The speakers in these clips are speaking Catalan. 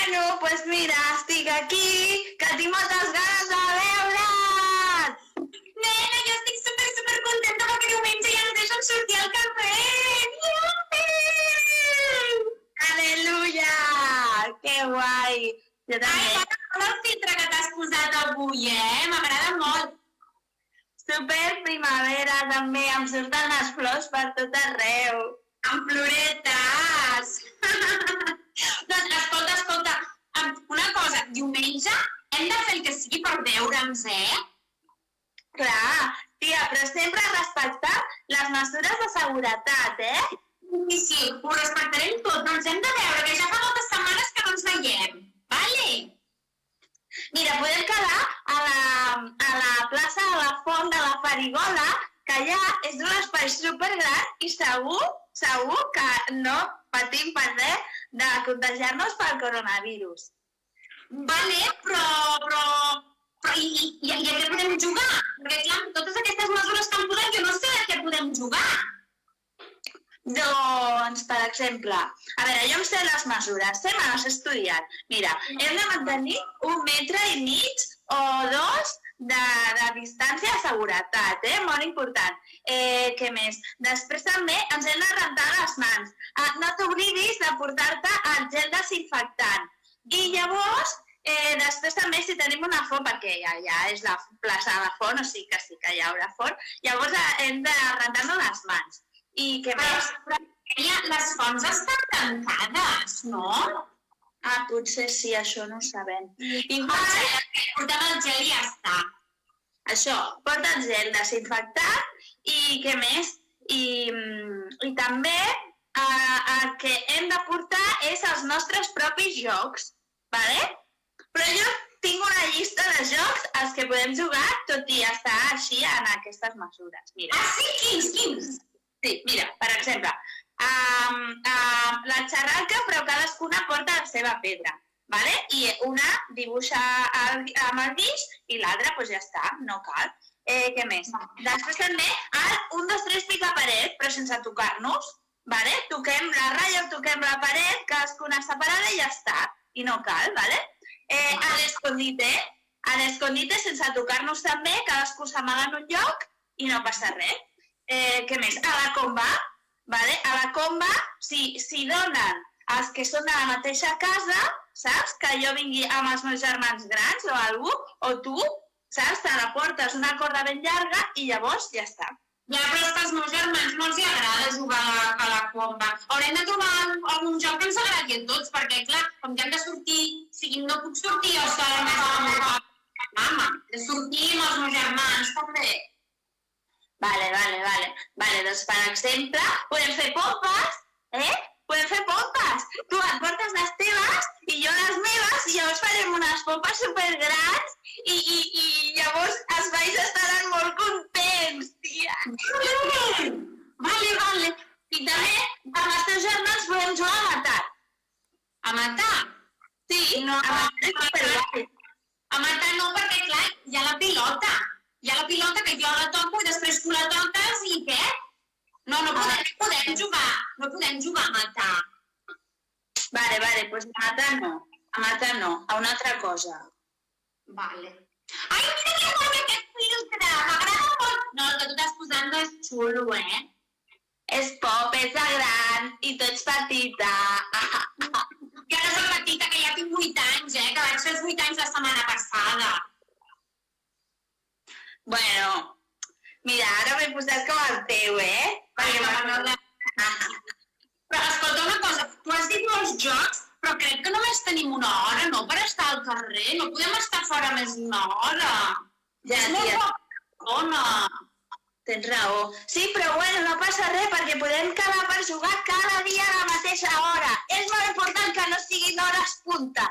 Bueno, pues mira, estic aquí, que tinc moltes ganes de veure't! Nena, jo estic super contenta perquè diumenge ja ens deixen sortir al carrer! Aleluia! Que guai! Jo també. Ai, m'agrada el filtre que t'has posat avui, M'agrada molt. Super primavera, també, em surten les flors per tot arreu. Amb floretes! Doncs escolta, una cosa, diumenge hem de fer el que sigui per veure'ns, Clar, tia, però sempre respectar les mesures de seguretat, Sí, ho respectarem tot, no ens hem de veure, que ja fa moltes setmanes que no ens veiem, vale? Mira, podem quedar a la plaça de la Font de la Farigola, que allà és un espai supergran i segur que no patim per res de contagiar-nos pel coronavirus. Vale, però i a què podem jugar? Perquè clar, amb totes aquestes mesures que han posat jo no sé a què podem jugar. Doncs, per exemple, a veure, jo em sé les mesures, me les he estudiat. Mira, hem de mantenir 1,5 metres o 2 de distància de seguretat, molt important. Què més? Després també ens hem de rentar les mans. No t'oblidis de portar-te el gel desinfectant. I llavors, després també si tenim una font, perquè ja és la plaça de la font, o sigui que sí que hi haurà font, llavors hem de rentar-nos les mans. I què més? Però les fonts estan tancades, no? Potser sí, això no ho sabem. Portem el gel i ja està. Això, porta el gel desinfectat i què més? I també el que hem de portar és els nostres propis jocs, ¿vale? Però jo tinc una llista de jocs als que podem jugar tot i estar així en aquestes mesures. Mira. Sí? Quins? Sí, mira, per exemple, la xarranca, però cadascuna porta la seva pedra, ¿vale? I una dibuixa amb el guix i l'altra, doncs ja està, no cal. Què més? Després també el 1, 2, 3 picaparet, però sense tocar-nos, ¿vale? Toquem la ratlla o toquem la paret, cadascuna separada i ja està, i no cal, ¿vale? A l'escondite sense tocar-nos també, cadascú s'amaga en un lloc i no passa res. Què més? A la comba, ¿vale? A la comba, si donen els que són de la mateixa casa, saps? Que jo vingui amb els meus germans grans o algú, o tu, saps? Te la portes una corda ben llarga i llavors ja està. Ja, però és que als meus germans no els agrada jugar a la comba. Haurem de trobar algun joc que ens agradi a tots, perquè, clar, com que hem de sortir, no puc sortir jo sola més a la meva mama. De sortir amb els meus germans, també. Vale, doncs per exemple, podem fer pompes, Podem fer pompes. Tu et portes les teves i jo les meves i llavors farem unes pompes supergrans i llavors els veïns estaran molt contents, tia. Vale. I també amb els teus germans podem jugar a matar. A matar? Sí, a matar és superguai. A matar no, perquè clar, hi ha la pilota. Hi ha la pilota que jo la toco i després tu la toques i què? No podem jugar a matar. Vale, doncs a matar no, a una altra cosa. Vale. Ai, mira que guai aquest filtre, m'agrada molt. No, el que tu t'has posat no és xulo, És pop, és de gran i tu ets petita. Jo no soc petita, que ja tinc 8 anys, que vaig fer els 8 anys la setmana passada. Bueno, mira, ara m'he posat com el teu, Però escolta una cosa, tu has dit molts jocs, però crec que només tenim una hora, no? Per estar al carrer, no podem estar fora més d'una hora. Ja, és molt bona. Tens raó. Sí, però bueno, no passa res perquè podem quedar per jugar cada dia a la mateixa hora. És molt important que no siguin hores punta,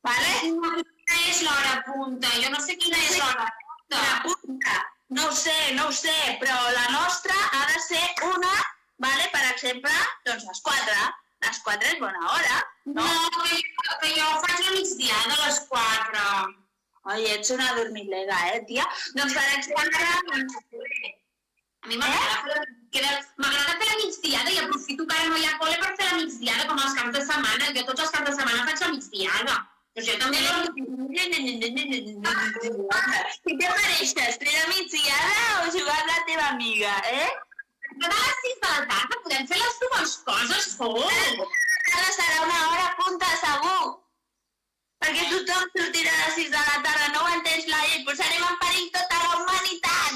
vale? Quina és l'hora punta? Jo no sé quina és l'hora punta. No ho sé, però la nostra ha de ser una, vale? Per exemple, doncs les 4. Les 4 és bona hora, no? No, que jo faig la migdiada a les 4. Oi, ets una dormilega, tia? Doncs per exemple... A mi m'agrada fer la migdiada i aprofito que ara no hi ha col·le per fer la migdiada com els caps de setmana. Jo tots els caps de setmana faig la migdiada. lesbiana. Doncs jo també no... I què pareixes? Plena migdiada o jugar amb la teva amiga, Demà a les 6 de la tarda podem fer les dues coses, Ara serà una hora punta, segur. Perquè tothom sortirà a les 6 de la tarda, no ho entens, Laia, i posarem en perill tota la humanitat.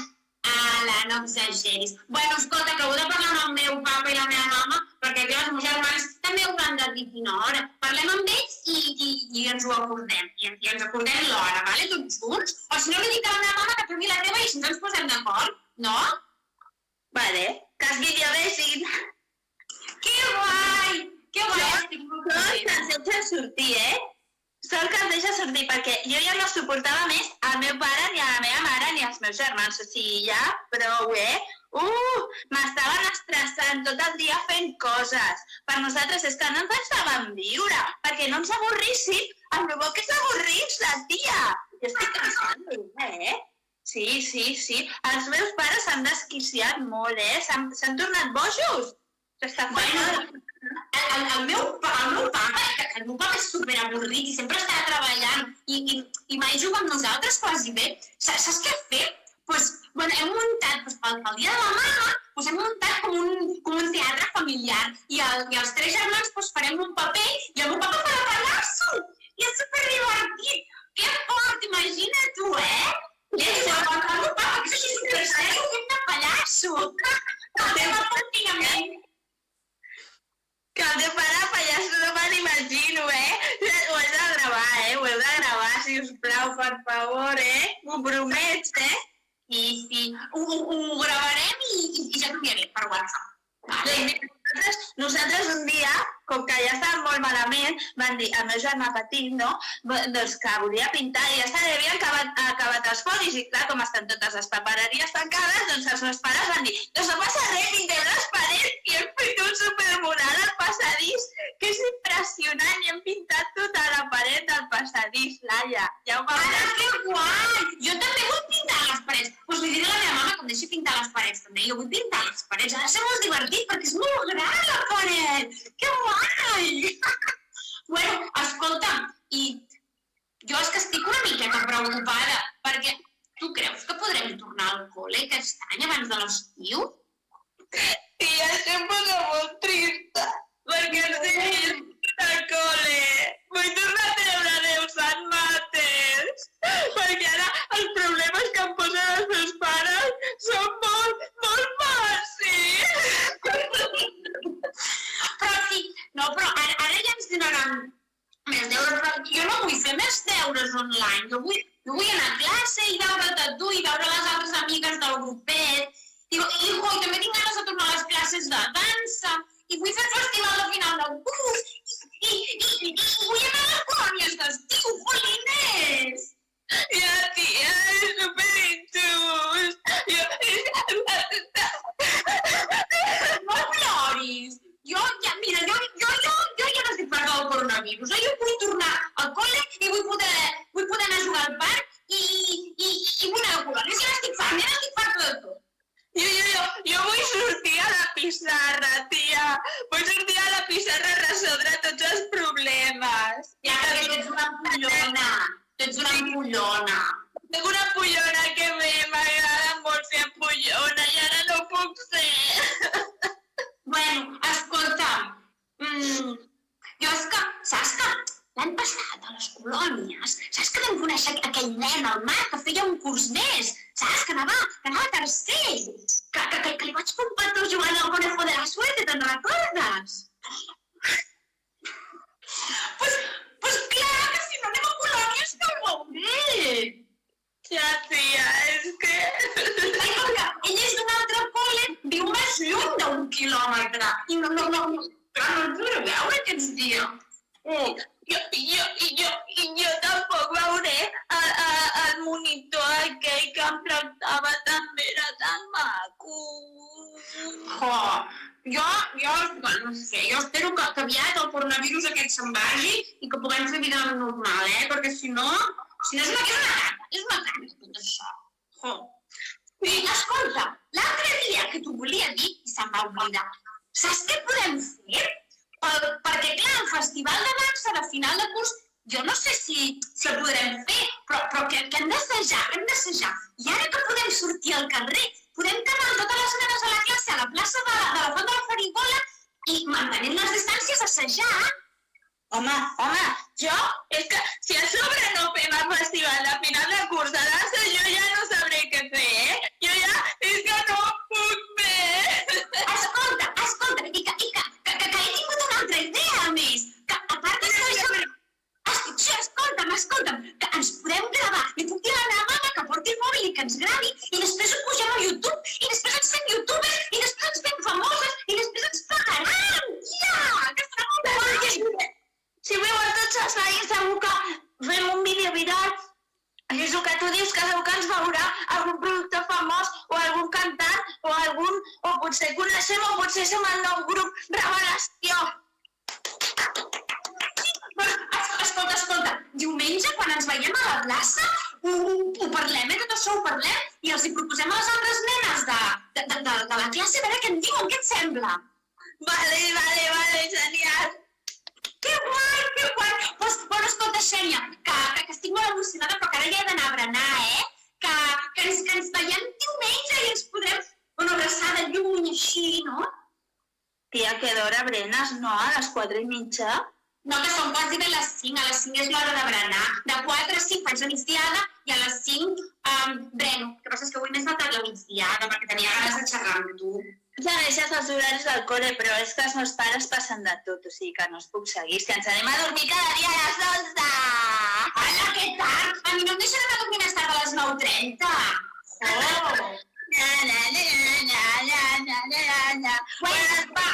Ala, no exageris. Bueno, escolta, que heu de parlar amb el meu papa i la meva mama, perquè aquí els meus germans també hauran de dir quina hora. Parlem amb ells i ens ho acordem. I ens acordem l'hora, vale? Tots junts? O si no, li dic a la meva mama que truqui la teva i així ens posem d'acord, no? Vale, que es videobesin. Que guai! Que guai! Estic molt Sol que ens deixa sortir, Sol que ens deixa sortir, perquè jo ja no suportava més al meu pare, ni a la meva mare, ni als meus germans. O sigui, ja prou, m'estaven estressant tot el dia fent coses. Per nosaltres és que no ens deixaven viure, perquè no ens avorrissin. Amb el bo que és avorrir-se, tia. Jo estic cansant, Sí. Els meus pares s'han desquiciat molt, S'han tornat bojos. El meu papa és superavorrit i sempre està treballant i mai juga amb nosaltres quasi bé. Saps què ha fet? Hem muntat, pel dia de la mama, hem muntat com un teatre familiar i els tres germans farem un paper i el meu papa farà pallasso. I és superdivertit. Que fort, imagina't tu, I el meu papa, que és així supersèrio, fent de pallasso. El teu confinament. Que el teu pare pallasso no me l'imagino, Ho heu de gravar, sisplau, per favor, M'ho promets, Sí. Ho gravarem i ja t'ho enviaré per WhatsApp. Vale? Nosaltres un dia, com que ja estàvem molt malament, van dir al meu germà petit, no? Doncs que volia pintar i ja s'havien acabat els folis i clar, com estan totes les papereries tancades, doncs els meus pares van dir doncs no passa res, pintem les parets i hem fet un supermural al passadís, que és impressionant i hem pintat tota la paret del passadís, Laia. Ja ho vam veure. Que guai! Jo també vull pintar les parets. Doncs li diré a la meva mama que em deixi pintar les parets també. Jo vull pintar les parets. Ha de ser molt divertit perquè és molt gran la paret. Que guai! Bueno, escolta'm, i jo és que estic una miqueta preocupada perquè tu creus que podrem tornar al col·le aquest any abans de l'estiu? I això em posa molt trista, perquè ens diuen al col·le. Vull tornar a treure Déu Sant Mates, perquè ara els problemes que em posen els meus pares són molt, molt fàcils. Però sí, no, però ara ja ens donaran més deures, però jo no vull fer més deures online, jo vull anar a classe i veure't a tu i veure les altres amigues del grupet, i també tinc ganes de tornar a les classes de dansa, i vull fer el festival de final del curs, i vull anar a les colònies d'estiu, jolines! Ja, tia, és superinjust. No ploris! Mira, jo ja n'estic farta del coronavirus, jo vull tornar al col·le i vull poder anar a jugar al parc i vull anar a colònies, ja n'estic farta de tot. Jo vull sortir a la pissarra, tia. Vull sortir a la pissarra a resoldre tots els problemes. Ja, perquè tu ets una ampollona. Tu ets una ampollona. Soc una ampollona que m'agrada molt ser ampollona i ara no puc ser. Bueno, escolta, jo és que, saps que l'any passat a les colònies, saps que vam conèixer aquell nen, el Marc, que feia un curs més, saps? Que anava a tercer, que li vaig fer un petó jugant al Conejo de la Suerte, te'n recordes? Pues clar, que si no anem a colònies no ho veuré. Ja, tia, és que... Ai, com que ell és d'un altre col·le, viu més lluny d'1 quilòmetre. I no el podré veure aquests dies. Jo tampoc veuré el monitor aquell que em tractava també, era tan maco. No sé, jo espero que aviat el coronavirus aquest se'n vagi i que puguem fer vida normal, perquè si no és una gana, tot això. I escolta, l'altre dia que t'ho volia dir i se'm va oblidar, saps què podem fer? Perquè clar, el festival de dansa de final de curs jo no sé si ho podrem fer, però que hem d'assajar, I ara que podem sortir al carrer, podem quedar amb totes les nenes a la classe a la plaça de la Font de la Farigola i mantenint les distàncies assajar. Home, jo, és que si a sobre no fem el festival de final de curs de dansa, jo ja no sabré què fer, Jo ja, és que no puc fer. Escolta, i que he tingut una altra idea, a més, que a part d'això... Escolta'm, que ens podem gravar. Li puc dir a la meva mama que porti el mòbil i que ens gravi i després ho pugem a YouTube i després ens fem youtubers i després ens fem famoses i després ens pagaran. Ja! Que serà molt guai! Si veuen tots els veïns, segur que fem un vídeo viral. És el que tu dius, que segur que ens veurà algun productor famós o algun cantant o potser coneixem o potser som el nou grup Revelació. Escolta, diumenge, quan ens veiem a la plaça, ho parlem, tot això ho parlem, i els hi proposem a les altres nenes de la classe a veure què en diuen, què et sembla? Vale, genial. Que guai! Bueno, escolta, Xènia, que estic molt emocionada, però que ara ja he d'anar a berenar, Que ens veiem diumenge i ens podrem abraçar de lluny així, no? Tia, que d'hora brenes, no? A les 4:30? No, que són quasi bé les 5, a les 5 és l'hora de berenar. De 4 a 5 faig la migdiada i a les 5 breno. El que passa és que avui m'he saltat la migdiada perquè tenia ganes de xerrar amb tu. Ja deixes els horaris del col·le, però és que els meus pares passen de tot, o sigui que no es puc seguir, és que ens anem a dormir cada dia a les 12! Hola, que tard! A mi no em deixarem a dormir més tard a les 9:30. Oh! Bueno, va!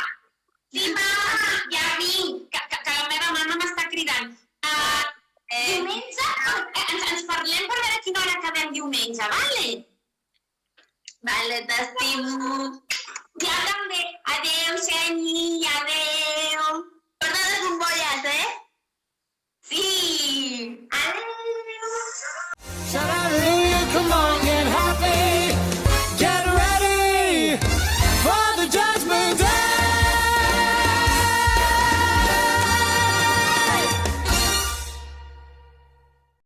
Sí, mama, ja vinc, que la meva mama m'està cridant. Diumenge, ens parlem per veure a quina hora acabem diumenge, vale? Vale, t'estimo.